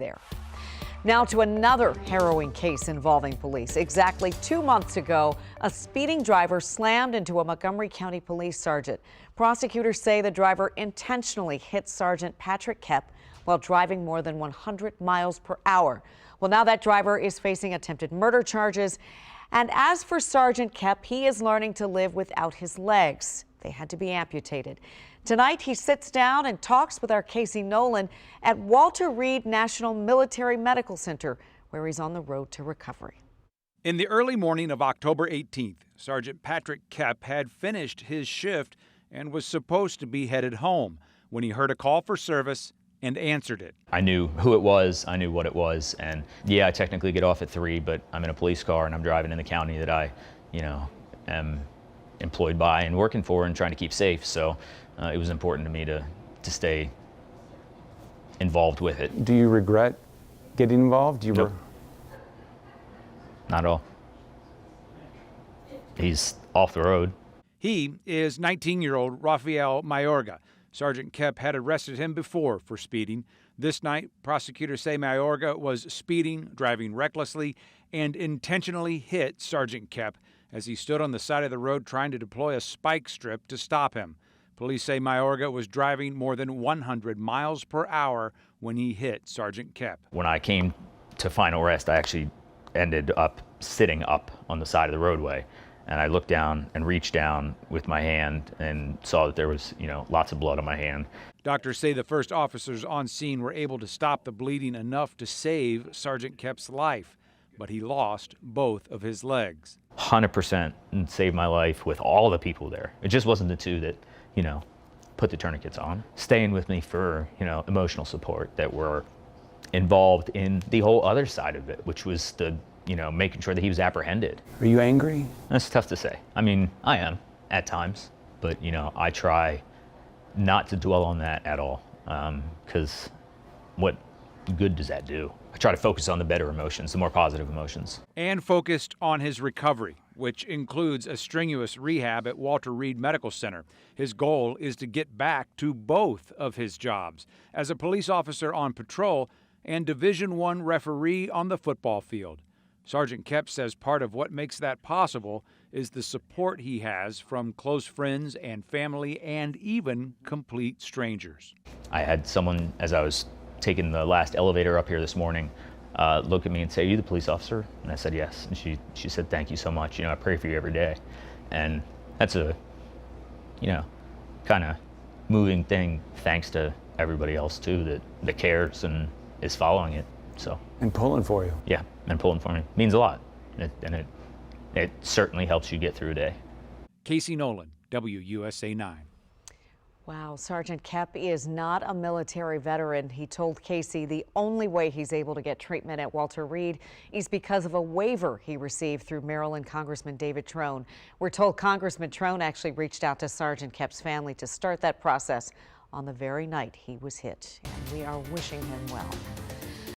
there. Now to another harrowing case involving police. Exactly 2 months ago, a speeding driver slammed into a Montgomery County police sergeant. Prosecutors say the driver intentionally hit Sergeant Patrick Kepp while driving more than 100 miles per hour. Well, now that driver is facing attempted murder charges. And as for Sergeant Kepp, he is learning to live without his legs. They had to be amputated. Tonight, he sits down and talks with our Casey Nolan at Walter Reed National Military Medical Center, where he's on the road to recovery. In the early morning of October 18th, Sergeant Patrick Kepp had finished his shift and was supposed to be headed home when he heard a call for service and answered it. I knew who it was, I knew what it was, and yeah, I technically get off at 3, but I'm in a police car and I'm driving in the county that I, am employed by and working for and trying to keep safe, so it was important to me to stay involved with it. Do you regret getting involved? Nope. Not at all. He's off the road. He is 19-year-old Rafael Mayorga. Sergeant Kepp had arrested him before for speeding. This night, prosecutors say Mayorga was speeding, driving recklessly, and intentionally hit Sergeant Kepp as he stood on the side of the road trying to deploy a spike strip to stop him. Police say Mayorga was driving more than 100 miles per hour when he hit Sergeant Kepp. When I came to final arrest, I actually ended up sitting up on the side of the roadway. And I looked down and reached down with my hand and saw that there was, lots of blood on my hand. Doctors say the first officers on scene were able to stop the bleeding enough to save Sergeant Kepp's life, but he lost both of his legs. 100% and saved my life with all the people there. It just wasn't the two that, put the tourniquets on. Staying with me for, emotional support that were involved in the whole other side of it, which was the making sure that he was apprehended. Are you angry? That's tough to say. I mean, I am at times, but I try not to dwell on that at all, because what good does that do? I try to focus on the better emotions, the more positive emotions. And focused on his recovery, which includes a strenuous rehab at Walter Reed Medical Center. His goal is to get back to both of his jobs as a police officer on patrol and Division I referee on the football field. Sergeant Kepp says part of what makes that possible is the support he has from close friends and family and even complete strangers. I had someone, as I was taking the last elevator up here this morning, look at me and say, "Are you the police officer?" And I said, "Yes." And she said, "Thank you so much. I pray for you every day." And that's a, kind of moving thing, thanks to everybody else too that cares and is following it. So. And pulling for you. Yeah, and pulling for me. Means a lot. It certainly helps you get through a day. Casey Nolan, WUSA 9. Wow, Sergeant Kepp is not a military veteran. He told Casey the only way he's able to get treatment at Walter Reed is because of a waiver he received through Maryland Congressman David Trone. We're told Congressman Trone actually reached out to Sergeant Kepp's family to start that process on the very night he was hit. And we are wishing him well.